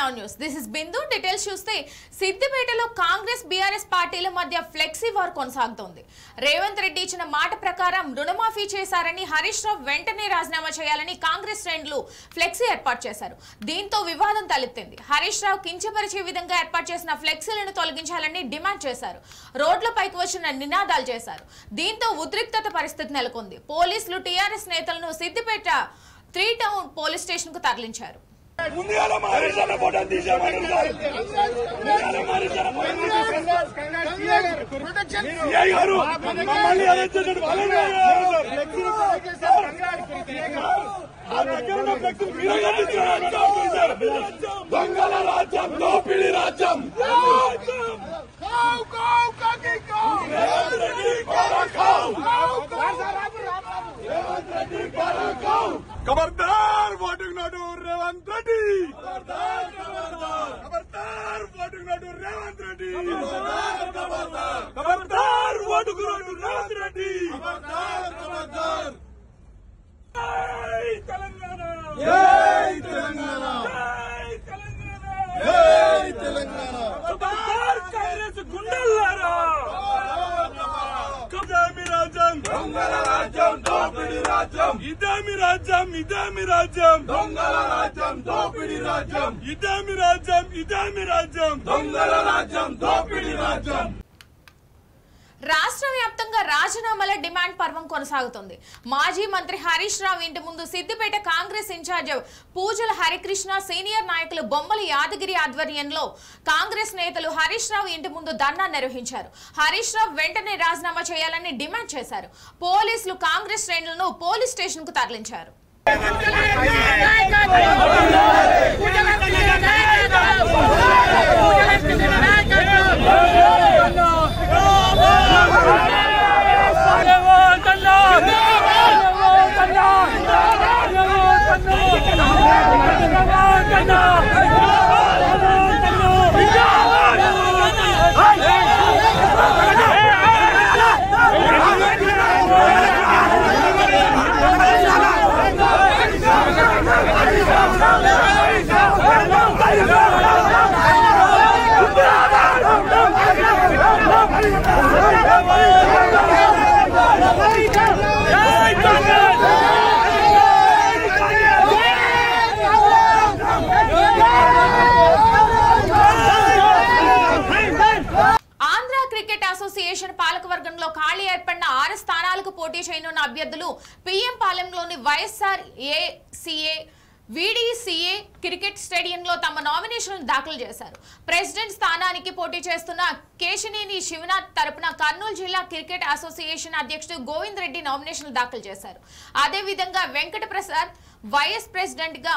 Now News. This is Bindu. Details చూస్తే సిద్దిపేటలో Congress BRS పార్టీల మధ్య ఫ్లెక్సీ వార్ కొనసాగుతోంది. రేవంత్ రెడ్డి ఇచ్చిన మాట ప్రకారం రుణమాఫీ చేశారని హరీష్ రావు వెంటనే రాజీనామా చేయాలని కాంగ్రెస్ శ్రేణులు ఫ్లెక్సీ ఏర్పాటు చేశారు. దీంతో వివాదం తలెత్తింది. హరీష్ రావు కించపరిచే విధంగా ఏర్పాటు చేసిన ఫ్లెక్సీలను తొలగించాలని డిమాండ్ చేశారు. రోడ్లపైకి వచ్చిన నినాదాలు చేశారు. దీంతో ఉద్రిక్తత పరిస్థితి నెలకొంది. పోలీసులు టీఆర్ఎస్ నేతలను సిద్దిపేట 3 టౌన్ పోలీస్ స్టేషన్ కు తరలించారు. खबरदार वोटिंग नोटू रेवंत रेड्डी खबरदार खबरदार खबरदार वोटिंग नोटू रेवंत रेड्डी खबरदार खबरदार वोटिंग नोटू रेवंत रेड्डी खबरदार खबरदार जय तेलंगाना जय तेलंगाना जय तेलंगाना जय तेलंगाना खबरदार कांग्रेस गुंडलारा इदामी राज्यम दొంగల రాజ్యం దోపిడీ రాజ్యం ఇదామి రాజ్యం ఇదామి రాజ్యం దొంగల రాజ్యం దోపిడీ రాజ్యం ఇదామి రాజ్యం ఇదామి రాజ్యం దొంగల రాజ్యం దోపిడీ రాజ్యం. రాష్ట్ర వ్యాప్తంగా రాజీనామాల డిమాండ్ పర్వం కొనసాగుతుంది. మాజీ మంత్రి హరీష్ రావు ఇంటి ముందు సిద్దిపేట కాంగ్రెస్ ఇన్ఛార్జ్ పూజల హరికృష్ణ, సీనియర్ నాయకులు బొమ్మల యాదగిరి ఆధ్వర్యంలో కాంగ్రెస్ నేతలు హరీష్ రావు ఇంటి ముందు ధర్నా నిర్వహించారు. హరీష్ రావు వెంటనే రాజీనామా చేయాలని డిమాండ్ చేశారు. పోలీసులు కాంగ్రెస్ శ్రేణులను పోలీస్ స్టేషన్ కు తరలించారు. అసోసియేషన్ పాలకవర్గంలో ఖాళీ ఏర్పడిన 6 స్థానాలకు పోటీ చేయనున్న అభ్యర్థులు పిఎం పాలెంలోని వైఎస్ఆర్ ఏసీఏ వీడీసీఏ క్రికెట్ స్టేడియంలో తమ నామినేషన్లు దాఖలు చేశారు. ప్రెసిడెంట్ స్థానానికి పోటీ చేస్తున్న కేశినేని శివనాథ్ తరపున కర్నూలు జిల్లా క్రికెట్ అసోసియేషన్ అధ్యక్షుడు గోవింద్ రెడ్డి నామినేషన్లు దాఖలు చేశారు. అదేవిధంగా వెంకట ప్రసాద్ వైస్ ప్రెసిడెంట్ గా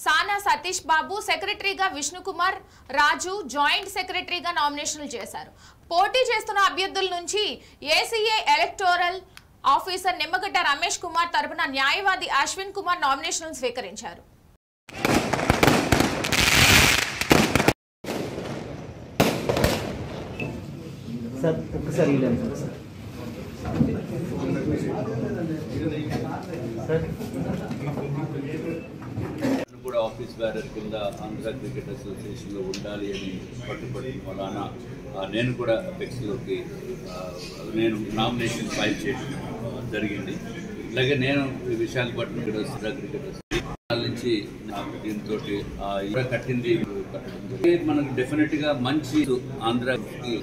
సానా సతీష్ బాబు, సెక్రటరీగా విష్ణుకుమార్ రాజు, జాయింట్ సెక్రటరీగా నామినేషన్లు చేశారు. పోటీ చేస్తున్న అభ్యర్థుల నుంచి ACA electoral officer Nimmagadda Ramesh Kumar తరపున న్యాయవాది అశ్విన్ కుమార్ నామినేషన్లు స్వీకరించారు. కూడా ఆఫీస్ బ్యారర్ కింద ఆంధ్ర క్రికెట్ అసోసియేషన్లో ఉండాలి అని పట్టుబడిన వలన నేను కూడా అపెక్స్లోకి నేను నామినేషన్ ఫైల్ చేయడం జరిగింది. అలాగే నేను విశాఖపట్నం క్రికెట్ నుంచి దీంతో కట్టింది మనకు డెఫినెట్గా మంచి ఆంధ్రకి.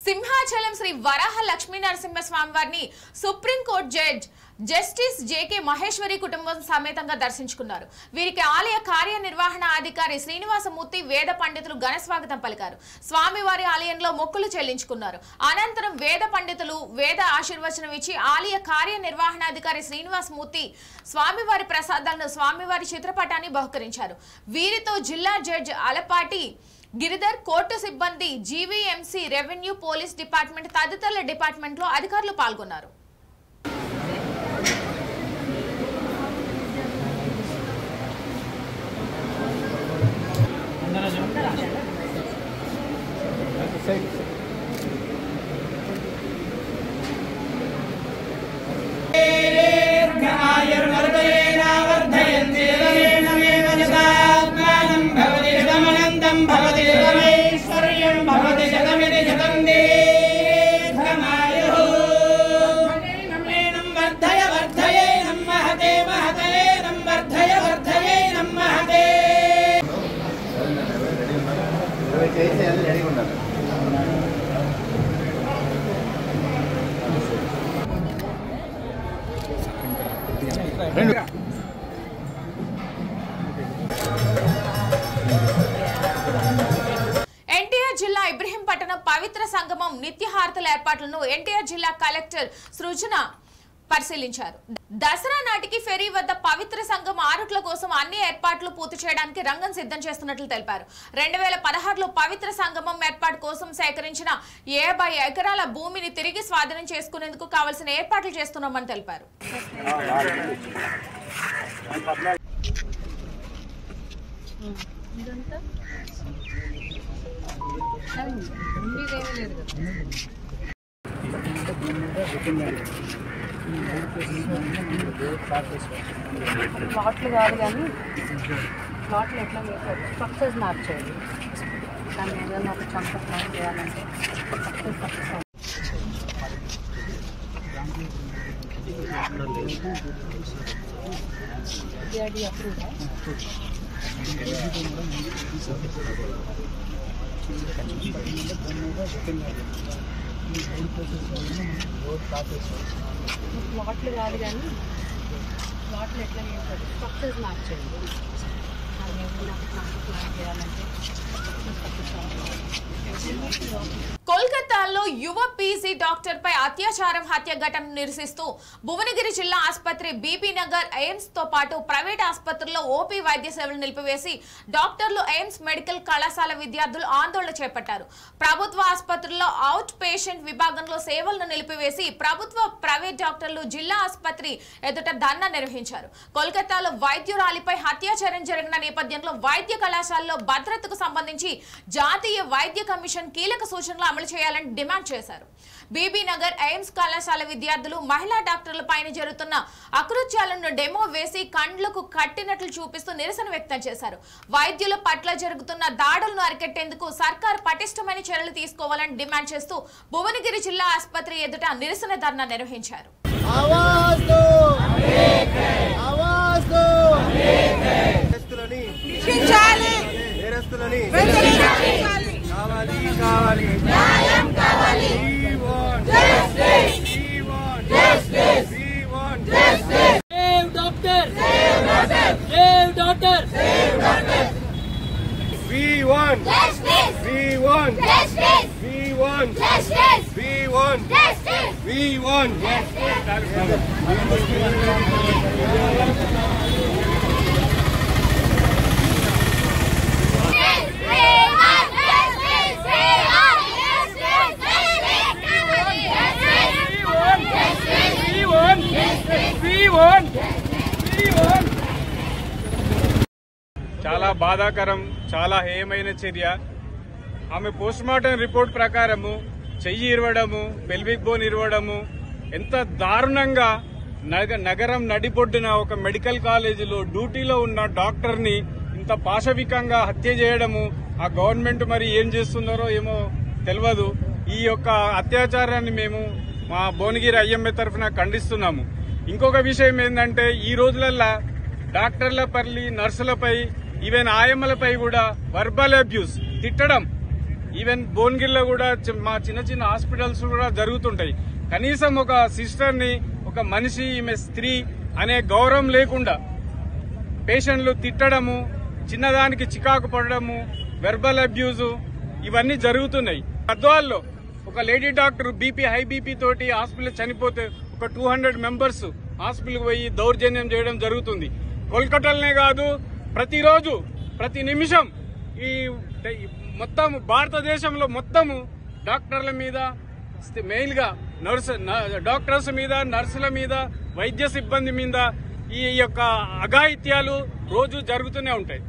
సింహాచలం శ్రీ వరాహ లక్ష్మీ నరసింహస్వామి వారిని supreme court judge justice JK Maheshwari కుటుంబం సమేతంగా దర్శించుకున్నారు. వీరికి ఆలయ కార్యనిర్వహణ అధికారి శ్రీనివాసమూర్తి, వేద పండితులు ఘన స్వాగతం పలికారు. స్వామివారి ఆలయంలో మొక్కులు చెల్లించుకున్నారు. అనంతరం వేద పండితులు వేద ఆశీర్వచనం ఇచ్చి ఆలయ కార్యనిర్వహణాధికారి శ్రీనివాసమూర్తి స్వామివారి ప్రసాదాలను స్వామివారి చిత్రపటాన్ని బహుకరించారు. వీరితో జిల్లా జడ్జ్ అలపాటి గిరిధర్, కోర్టు సిబ్బంది, జీవీఎంసీ, రెవెన్యూ, పోలీస్ డిపార్ట్మెంట్ తదితరుల డిపార్ట్మెంట్లో అధికారులు పాల్గొన్నారు. आयुर्वर्धयेन वर्धयन्ति ఎన్టీఆర్ జిల్లా ఇబ్రహీంపట్నం పవిత్ర సంగమం నిత్యహారతల ఏర్పాట్లను ఎన్టీఆర్ జిల్లా కలెక్టర్ సృజన పరిశీలించారు. దసరా నాటికి ఫెరీ వద్ద పవిత్ర సంఘం ఆరుట్ల కోసం అన్ని ఏర్పాట్లు పూర్తి చేయడానికి రంగం సిద్ధం చేస్తున్నట్లు తెలిపారు. 2016లో పవిత్ర సంగమం ఏర్పాటు కోసం సేకరించిన 50 ఎకరాల భూమిని తిరిగి స్వాధీనం చేసుకునేందుకు కావాల్సిన ఏర్పాట్లు చేస్తున్నామని తెలిపారు. ప్లాట్లు కాదు కానీ ప్లాట్లు ఎట్లా చేస్తారు, స్ట్రక్చర్స్ మ్యాప్ చేయాలి. దాన్ని ఏదైనా ఒక చంక ప్లాన్ చేయాలంటే సిఆర్డీ అప్రూవ్ ప్లాట్లు కాదు కానీ ప్లాట్లు ఎట్లా చేస్తారు, స్ట్రక్చర్స్ మ్యాప్ చేయండి. దాన్ని ఏదైనా ప్లాన్ చేయాలంటే కోల్కతాలో యువ పీజీ డాక్టర్ పై అత్యాచారం హత్య ఘటనను నిరసిస్తూ భువనగిరి జిల్లా ఆసుపత్రి బీబీ నగర్ ఎయిమ్స్ తో పాటు ప్రైవేట్ ఆసుపత్రుల్లో ఓపీ వైద్య సేవలు నిలిపివేసి డాక్టర్లు ఎయిమ్స్ మెడికల్ కళాశాల విద్యార్థులు ఆందోళన చేపట్టారు. ప్రభుత్వ ఆసుపత్రుల్లో అవుట్ పేషెంట్ విభాగంలో సేవలను నిలిపివేసి ప్రభుత్వ ప్రైవేట్ డాక్టర్లు జిల్లా ఆసుపత్రి ఎదుట ధర్నా నిర్వహించారు. కోల్కతాలో వైద్యురాలిపై అత్యాచారం జరిగిన నేపథ్యంలో వైద్య కళాశాలలో భద్రతకు సంబంధించి జాతీయ వైద్య కమిషన్ కీలక సూచనలు అమలు చేయాలని డిమాండ్ చేశారు. బీబీ నగర్ ఎయిమ్స్ కళాశాల విద్యార్థులు మహిళా డాక్టర్ల పైన జరుగుతున్న అకృత్యాలను డెమో వేసి కండ్లకు కట్టినట్లు చూపిస్తూ నిరసన వ్యక్తం చేశారు. వైద్యుల పట్ల జరుగుతున్న దాడులను అరికట్టేందుకు సర్కార్ పటిష్టమైన చర్యలు తీసుకోవాలని డిమాండ్ చేస్తూ భువనగిరి జిల్లా ఆసుపత్రి ఎదుట నిరసన ధర్నా నిర్వహించారు. చాలా బాధాకరం, చాలా హేయమైన చర్య. ఆమె పోస్ట్మార్టం రిపోర్ట్ ప్రకారము చెయ్యి ఇరవడము, పెల్విక్ బోన్ ఇరవడము, ఎంత దారుణంగా నగరం నడిబొడ్డున ఒక మెడికల్ కాలేజీలో డ్యూటీలో ఉన్న డాక్టర్ని ఇంత పాశవికంగా హత్య చేయడము, ఆ గవర్నమెంట్ మరి ఏం చేస్తున్నారో ఏమో తెలియదు. ఈ యొక్క అత్యాచారాన్ని మేము మా భువనగిరి ఐఎంఏ తరఫున ఖండిస్తున్నాము. ఇంకొక విషయం ఏంటంటే ఈ రోజులల్లా డాక్టర్లపై, నర్సులపై, ఈవెన్ ఆయమ్మలపై కూడా వర్బల్ అబ్యూస్, తిట్టడం ఈవెన్ భువనగిరిలో కూడా మా చిన్న చిన్న హాస్పిటల్స్ కూడా జరుగుతుంటాయి. కనీసం ఒక సిస్టర్ ని, ఒక మనిషి, ఈమె స్త్రీ అనే గౌరవం లేకుండా పేషెంట్లు తిట్టడము, చిన్నదానికి చికాకు పడడము, వెర్బల్ అబ్యూజు ఇవన్నీ జరుగుతున్నాయి. గద్వాల్లో ఒక లేడీ డాక్టర్ హై బీపీ తోటి హాస్పిటల్ చనిపోతే ఒక 200 మెంబర్స్ హాస్పిటల్కి పోయి దౌర్జన్యం చేయడం జరుగుతుంది. కోల్కతాలోనే కాదు, ప్రతిరోజు ప్రతి నిమిషం ఈ మొత్తం భారతదేశంలో మొత్తము డాక్టర్ల మీద, మెయిన్ గా డాక్టర్స్ మీద, నర్సుల మీద, వైద్య సిబ్బంది మీద ఈ యొక్క అఘాయిత్యాలు రోజు జరుగుతూనే ఉంటాయి.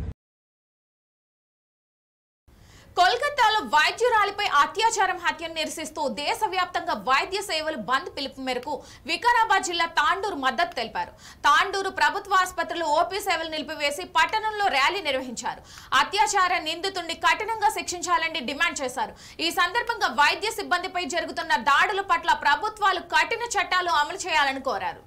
కోల్కతాలో వైద్యురాలిపై అత్యాచారం హత్యను నిరసిస్తూ దేశవ్యాప్తంగా వైద్య సేవలు బంద్ పిలుపు మేరకు వికారాబాద్ జిల్లా తాండూరు మద్దతు తెలిపారు. తాండూరు ప్రభుత్వ ఆసుపత్రిలో ఓపీ సేవలు నిలిపివేసి పట్టణంలో ర్యాలీ నిర్వహించారు. అత్యాచార నిందితుడిని కఠినంగా శిక్షించాలని డిమాండ్ చేశారు. ఈ సందర్భంగా వైద్య సిబ్బందిపై జరుగుతున్న దాడుల పట్ల ప్రభుత్వాలు కఠిన చట్టాలు అమలు చేయాలని కోరారు.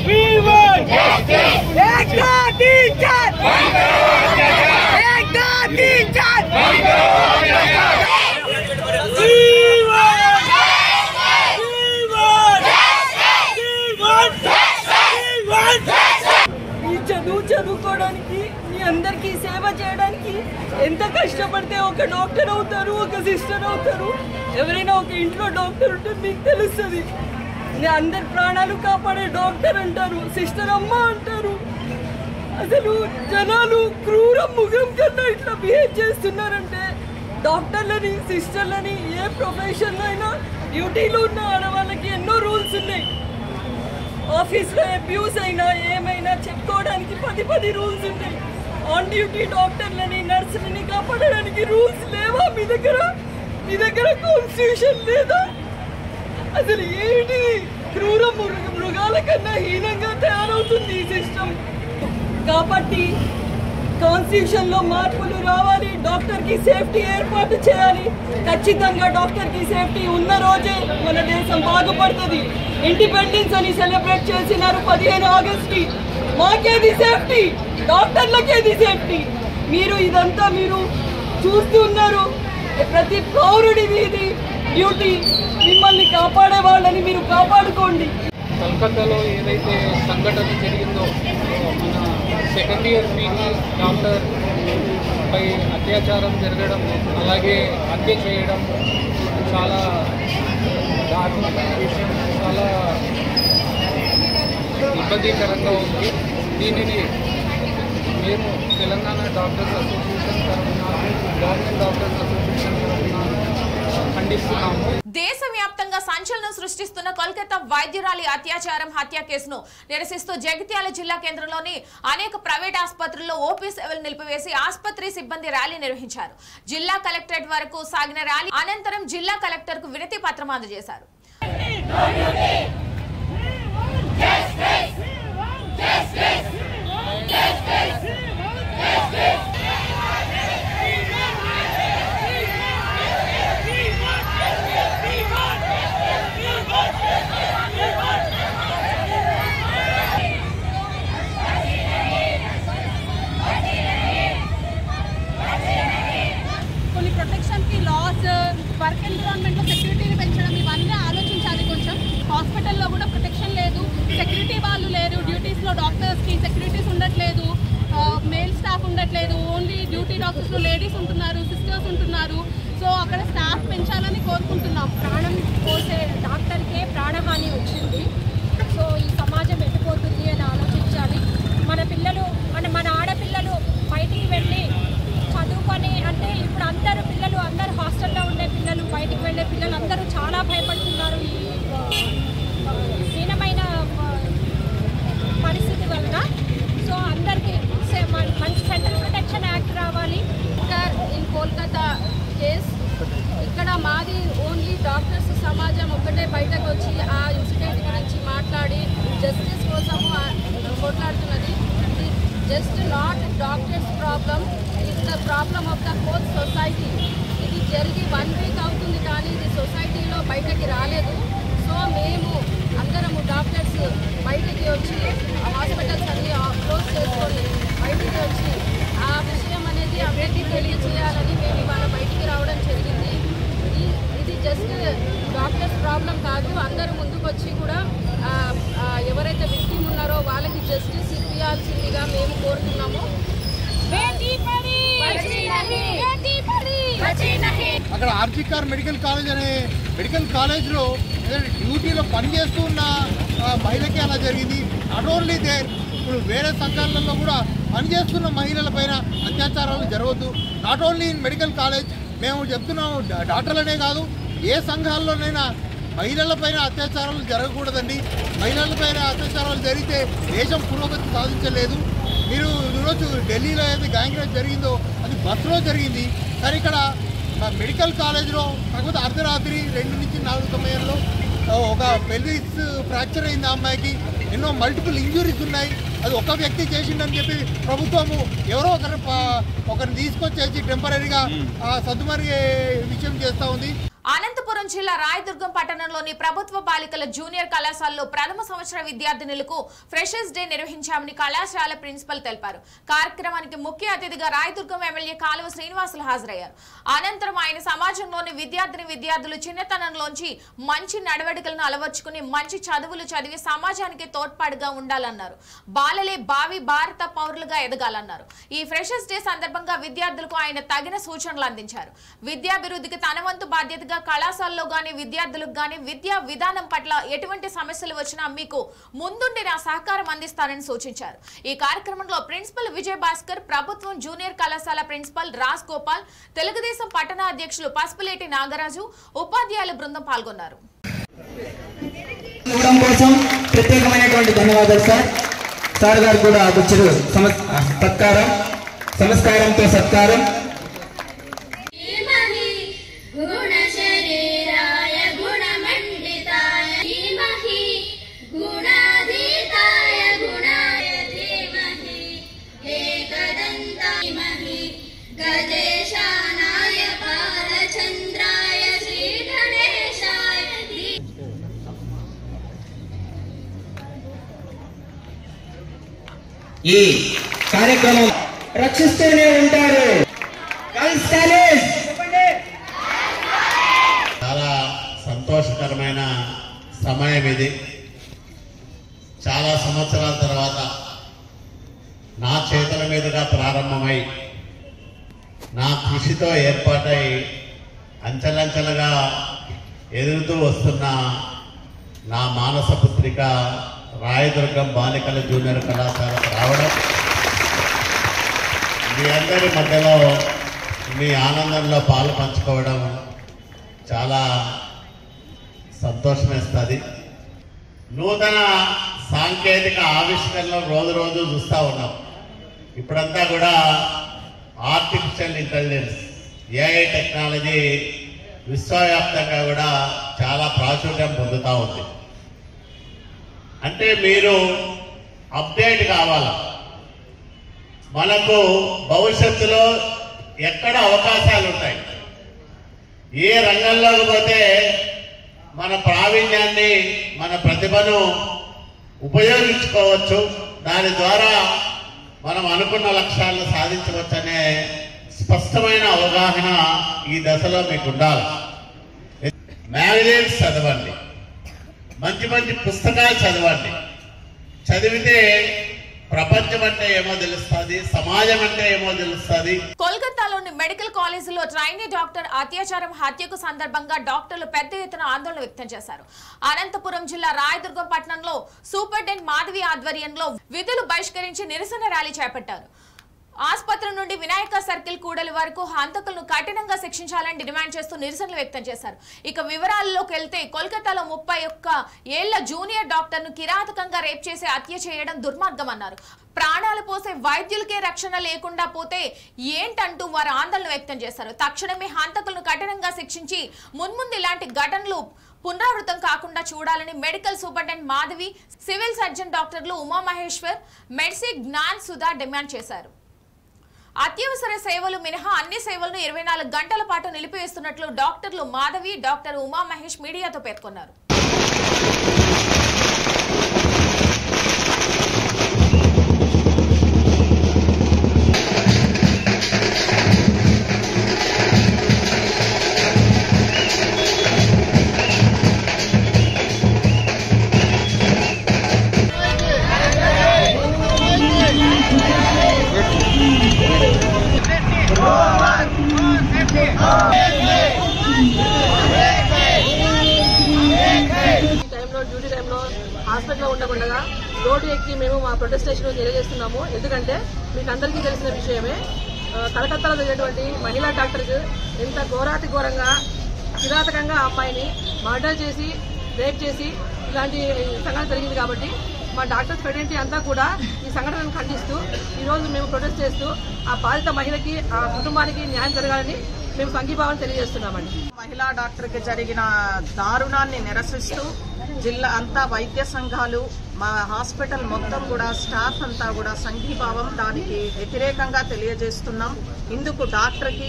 We want justice. అందరికీ సేవ చేయడానికి ఎంత కష్టపడితే ఒక డాక్టర్ అవుతారు, ఒక సిస్టర్ అవుతారు. ఎవరైనా ఒక ఇంట్లో డాక్టర్ ఉంటే మీకు తెలుస్తుంది. అందరి ప్రాణాలు కాపాడే డాక్టర్ అంటారు, సిస్టర్ అమ్మ అంటారు. అసలు జనాలు క్రూర ముఖం కన్నా ఇట్లా బిహేవ్ చేస్తున్నారంటే డాక్టర్లని, సిస్టర్లని, ఏ ప్రొఫెషన్లో అయినా డ్యూటీలో ఉన్న ఆడవాళ్ళకి ఎన్నో రూల్స్ ఉన్నాయి. ఆఫీస్లో అబ్యూస్ అయినా ఏమైనా చెప్పుకోవడానికి 10 రూల్స్ ఉన్నాయి. ఆన్ డ్యూటీ డాక్టర్లని, నర్సులని కాపాడడానికి రూల్స్ లేవా మీ దగ్గర? మీ దగ్గర కాన్స్టిట్యూషన్ లేదా? అసలు ఏంటి? క్రూర మృగాల కన్నా హీనంగా తయారవుతుంది ఈ సిస్టమ్. కాబట్టి కాన్స్టిట్యూషన్లో మార్పులు రావాలి. డాక్టర్కి సేఫ్టీ ఏర్పాటు చేయాలి. ఖచ్చితంగా డాక్టర్కి సేఫ్టీ ఉన్న రోజే మన దేశం బాగుపడుతుంది. ఇండిపెండెన్స్ అని సెలబ్రేట్ చేసినారు 15 ఆగస్టు. మాకేది సేఫ్టీ? డాక్టర్లకేది సేఫ్టీ? మీరు ఇదంతా మీరు చూస్తున్నారు. ప్రతి పౌరుడిది ఇది డ్యూటీ. మిమ్మల్ని కాపాడే వాళ్ళని మీరు కాపాడుకోండి. కలకత్తాలో ఏదైతే సంఘటన జరిగిందో, మన సెకండ్ ఇయర్ పీజీ డాక్టర్ పై అత్యాచారం జరగడం, అలాగే హత్య చేయడం చాలా దారుణమైన విషయం, చాలా ఇబ్బందికరంగా ఉంది. దీనిని మేము తెలంగాణ డాక్టర్స్ అసోసియేషన్ తరఫున, గవర్నమెంట్ డాక్టర్స్ అసోసియేషన్ తరఫున ఖండిస్తున్నాము. దేశవ్యాప్తంగా సంచలనం సృష్టిస్తున్న కోల్కతా వైద్యురాలి అత్యాచారం హత్య కేసును నిరసిస్తూ జగిత్యాల జిల్లా కేంద్రంలోని అనేక ప్రైవేట్ ఆసుపత్రుల్లో ఓపీ సేవలు నిలిపివేసి ఆసుపత్రి సిబ్బంది ర్యాలీ నిర్వహించారు. జిల్లా కలెక్టరేట్ వరకు సాగిన ర్యాలీ అనంతరం జిల్లా కలెక్టర్ కు వినతి పత్రం అందజేశారు. కొన్ని ప్రొటెక్షన్కి లాస్, వర్క్ ఎన్విరాన్మెంట్లో సెక్యూరిటీని పెంచడం, ఇవన్నీ ఆలోచించాలి. కొంచెం హాస్పిటల్లో కూడా ప్రొటెక్షన్ లేదు, సెక్యూరిటీ వాళ్ళు లేరు, డ్యూటీస్లో డాక్టర్స్కి సెక్యూరిటీస్ ఉండట్లేదు, మేల్ స్టాఫ్ ఉండట్లేదు, ఓన్లీ డ్యూటీ డాక్టర్స్లో లేడీస్ ఉంటున్నారు, సిస్టర్స్ ఉంటున్నారు. సో అక్కడ స్టాఫ్ పెంచాలని కోరుకుంటున్నాం. ప్రాణం పోసే డాక్టర్కే ప్రాణహాని వచ్చింది. సో ఈ సమాజం ఎట్టిపోతుంది అని ఆలోచించాలి. మన ఆడపిల్లలు బయటికి వెళ్ళి చదువుకొని, అంటే ఇప్పుడు అందరూ హాస్టల్లో ఉండే పిల్లలు, బయటికి వెళ్ళే పిల్లలు అందరూ చాలా భయపడుతున్నారు ఈ హీనమైన పరిస్థితి వలన. సో అందరికీ మంచి సెంట్రల్ ప్రొటెక్షన్ యాక్ట్ రావాలి. ఇన్ కోల్కతా కేస్ ఇక్కడ మాది ఓన్లీ డాక్టర్స్ సమాజం ఒక్కటే బయటకు వచ్చి ఆ ఇన్సిడెంట్ గురించి మాట్లాడి జస్టిస్ కోసము కొట్లాడుతున్నది. Just not doctors problem, it's the problem of the whole society. ఇది జరిగి 1 వీక్ అవుతుంది కానీ ఇది సొసైటీలో బయటకి రాలేదు. సో మేము అందరము డాక్టర్స్ బయటికి వచ్చి హాస్పిటల్స్ అన్ని క్లోజ్ చేసుకొని బయటికి వచ్చి ఆ విషయం అనేది అందరికీ తెలియజేయాలని మేము ఇవాళ బయటికి రావడం జరిగింది. ఇది జస్ట్ డాక్టర్స్ ప్రాబ్లం కాదు. అందరూ ముందుకు వచ్చి కూడా ఎవరైతే విక్టిమ్ ఉన్నారో వాళ్ళకి జస్టిస్ ఇప్పించాల్సిందిగా మేము కోరుతున్నాము. అక్కడ ఆర్జికార్ మెడికల్ కాలేజ్ అనే మెడికల్ కాలేజ్లో డ్యూటీలో పనిచేస్తూ ఉన్న మహిళకి అలా జరిగింది. నాట్ ఓన్లీ దేర్, ఇప్పుడు వేరే సంఘాలలో కూడా పనిచేస్తున్న మహిళలపైన అత్యాచారాలు జరగవద్దు. Not only in medical college. మేము చెప్తున్నాము, డాక్టర్లనే కాదు ఏ సంఘాల్లోనైనా మహిళలపైన అత్యాచారాలు జరగకూడదండి. మహిళలపైన అత్యాచారాలు జరిగితే దేశం పురోగతి సాధించలేదు. మీరు ఈరోజు ఢిల్లీలో ఏదైతే గ్యాంగ్ రేప్ జరిగిందో అది బస్సులో జరిగింది, కానీ ఇక్కడ మెడికల్ కాలేజ్లో కాకపోతే అర్ధరాత్రి 2 నుంచి 4 సమయంలో ఒక పెల్విస్ ఫ్రాక్చర్ అయింది. ఆ అమ్మాయికి ఎన్నో మల్టిపుల్ ఇంజురీస్ ఉన్నాయి. అది ఒక వ్యక్తి చేసిండని చెప్పి ప్రభుత్వము ఎవరో ఒకరిని తీసుకొచ్చేసి టెంపరీగా సర్దుమరిగే విషయం చేస్తూ ఉంది. అనంతపురం జిల్లా రాయదుర్గం పట్టణంలోని ప్రభుత్వ బాలికల జూనియర్ కళాశాలలో ప్రథమ సంవత్సర విద్యార్థినులకు ఫ్రెషర్స్ డే నిర్వహించామని కళాశాల ప్రిన్సిపల్ తెలిపారు. కార్యక్రమానికి ముఖ్య అతిథిగా రాయదుర్గం ఎమ్మెల్యే కాలువ శ్రీనివాసులు హాజరయ్యారు. అనంతరం ఆయన సమాజంలోని విద్యార్థులు చిన్నతనంలోంచి మంచి నడవడికలను అలవర్చుకుని మంచి చదువులు చదివి సమాజానికి తోడ్పాటుగా ఉండాలన్నారు. బాలలే భావి భారత పౌరులుగా ఎదగాలన్నారు. ఈ ఫ్రెషర్స్ డే సందర్భంగా విద్యార్థులకు ఆయన తగిన సూచనలు అందించారు. విద్యాభివృద్ధికి తన వంతు బాధ్యత కళాశాలలో గాని విద్యార్థులకు గాని విద్యా విధానం పట్ల ఎటువంటి సమస్యలు వచ్చినా మీకు ముందుండి నా సహకారం అందిస్తానని సూచించారు. ఈ కార్యక్రమంలో ప్రిన్సిపల్ విజయ్ భాస్కర్, ప్రభుత్వం జూనియర్ కళాశాల ప్రిన్సిపల్ రాజ్ గోపాల్, తెలుగుదేశం పట్టణ అధ్యక్షులు పసుపులేటి నాగరాజు, ఉపాధ్యాయుల బృందం పాల్గొన్నారు. ప్రత్యేకమైనటువంటి ధన్యవాదాలు సార్ గారు కూడా వచ్చారు. సంస్కారంతో సత్కారం. ఈ కార్యక్రమం రక్షిస్తూనే ఉంటారు. చాలా సంతోషకరమైన సమయం ఇది. చాలా సంవత్సరాల తర్వాత నా చేతుల మీదుగా ప్రారంభమై నా కృషితో ఏర్పాటై అంచెలంచెలుగా ఎదుగుతూ వస్తున్న నా మానస పుత్రిక రాయదుర్గం బాలికల జూనియర్ కళాశాలకు రావడం, మీ అందరి మధ్యలో మీ ఆనందంలో పాలు పంచుకోవడం చాలా సంతోషమేస్తుంది. నూతన సాంకేతిక ఆవిష్కరణలు రోజు రోజు చూస్తూ ఉన్నాం. ఇప్పుడంతా కూడా ఆర్టిఫిషియల్ ఇంటెలిజెన్స్, ఏఐ టెక్నాలజీ విశ్వవ్యాప్తంగా కూడా చాలా ప్రాచుర్యం పొందుతూ ఉంది. అంటే మీరు అప్డేట్ కావాలా. మనకు భవిష్యత్తులో ఎక్కడ అవకాశాలు ఉంటాయి, ఏ రంగంలోకి పోతే మన ప్రావీణ్యాన్ని మన ప్రతిభను ఉపయోగించుకోవచ్చు, దాని ద్వారా మనం అనుకున్న లక్ష్యాలను సాధించవచ్చనే స్పష్టమైన అవగాహన ఈ దశలో మీకు ఉండాలి. మ్యాగజైన్స్ చదవండి, మంచి మంచి పుస్తకాలు చదవండి. చదివితే ప్రపంచం అంటే ఏమో తెలుస్తుంది, సమాజం అంటే ఏమో తెలుస్తుంది. కోల్కతాలోని మెడికల్ కాలేజీలో ట్రైనీ డాక్టర్ అత్యాచారం హత్యకు సందర్భంగా డాక్టర్లు పెద్ద ఎత్తున ఆందోళన వ్యక్తం చేశారు. అనంతపురం జిల్లా రాయదుర్గం పట్టణంలో సూపరింటెండెంట్ మాధవి ఆధ్వర్యంలో విధులు బహిష్కరించి నిరసన ర్యాలీ చేపట్టారు. ఆసుపత్రి నుండి వినాయక సర్కిల్ కూడలి వరకు హంతకులను కఠినంగా శిక్షించాలని డిమాండ్ చేస్తూ నిరసనలు వ్యక్తం చేశారు. ఇక వివరాల్లోకి వెళ్తే కోల్కతాలో 31 ఏళ్ల జూనియర్ డాక్టర్ ను కిరాతకంగా రేప్ చేసి హత్య చేయడం దుర్మార్గం అన్నారు. ప్రాణాలు పోసే వైద్యులకే రక్షణ లేకుండా పోతే ఏంటంటూ వారు ఆందోళన వ్యక్తం చేశారు. తక్షణమే హంతకులను కఠినంగా శిక్షించి మున్ముందు ఇలాంటి ఘటనలు పునరావృతం కాకుండా చూడాలని medical superintendent Madhavi, civil surgeon డాక్టర్లు ఉమామహేశ్వర్, మెడ్సీ జ్ఞాన్ సుధా డిమాండ్ చేశారు. అత్యవసర సేవలు మినహా అన్ని సేవలను 24 గంటల పాటు నిలిపివేస్తున్నట్లు డాక్టర్లు మాధవి, డాక్టర్ ఉమా మహేష్ మీడియాతో పేర్కొన్నారు. డ్యూటీ టైంలో హాస్పిటల్లో ఉండకుండా రోడ్డు ఎక్కి మేము మా ప్రొటెస్టేషన్ తెలియజేస్తున్నాము. ఎందుకంటే మీకు అందరికీ తెలిసిన విషయమే, కలకత్తాలో జరిగినటువంటి మహిళా డాక్టర్కి ఎంత ఘోరాతి ఘోరంగా కిరాతకంగా ఆ అమ్మాయిని మర్డర్ చేసి రేప్ చేసి ఇలాంటి సంఘటన జరిగింది. కాబట్టి మా డాక్టర్స్ ఫెడరెంటీ అంతా కూడా ఈ సంఘటనను ఖండిస్తూ ఈరోజు మేము ప్రొటెస్ట్ చేస్తూ ఆ బాధిత మహిళకి, ఆ కుటుంబానికి న్యాయం జరగాలని మేము సంఘీభావం తెలియజేస్తున్నామండి. మహిళా డాక్టర్కి జరిగిన దారుణాన్ని నిరసిస్తూ జిల్లా అంతా వైద్య సంఘాలు, మా హాస్పిటల్ మొత్తం కూడా స్టాఫ్ అంతా కూడా సంఘీభావం దానికి వ్యతిరేకంగా తెలియజేస్తున్నాం. ఇందుకు డాక్టర్కి,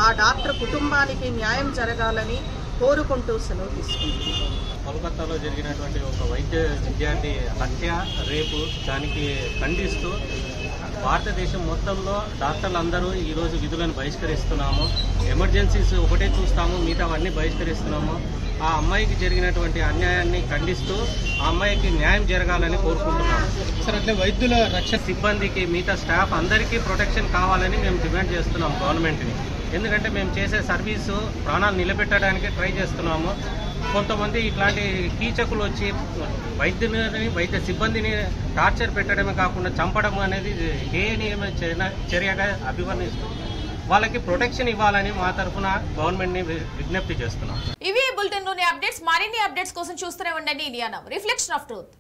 ఆ డాక్టర్ కుటుంబానికి న్యాయం జరగాలని కోరుకుంటూ సెలవు తీసుకుంటున్నాను. కోల్కతాలో జరిగినటువంటి ఒక వైద్య విద్యార్థి హత్య రేపు దానికి ఖండిస్తూ భారతదేశం మొత్తంలో డాక్టర్లందరూ ఈరోజు విధులను బహిష్కరిస్తున్నాము. ఎమర్జెన్సీస్ ఒకటే చూస్తాము, మిగతావన్నీ బహిష్కరిస్తున్నాము. ఆ అమ్మాయికి జరిగినటువంటి అన్యాయాన్ని ఖండిస్తూ ఆ అమ్మాయికి న్యాయం జరగాలని కోరుకుంటున్నాము. సార్ అట్లే వైద్యుల రక్షణ సిబ్బందికి మిగతా స్టాఫ్ అందరికీ ప్రొటెక్షన్ కావాలని మేము డిమాండ్ చేస్తున్నాం గవర్నమెంట్ని. ఎందుకంటే మేము చేసే సర్వీసు ప్రాణాలు నిలబెట్టడానికి ట్రై చేస్తున్నాము. కొంతమంది ఇట్లాంటి కీచకులు వచ్చి వైద్య సిబ్బందిని టార్చర్ పెట్టడమే కాకుండా చంపడం అనేది హేయనీయమైన చర్యగా అభివర్ణిస్తుంది. వాళ్ళకి ప్రొటెక్షన్ ఇవ్వాలని మా తరఫున గవర్నమెంట్ ని విజ్ఞప్తి చేస్తున్నాం. ఇవి బులెటిన్ లోని అప్డేట్స్. మరిన్ని అప్డేట్స్ కోసం చూస్తూనే ఉండండి India now, reflection of truth.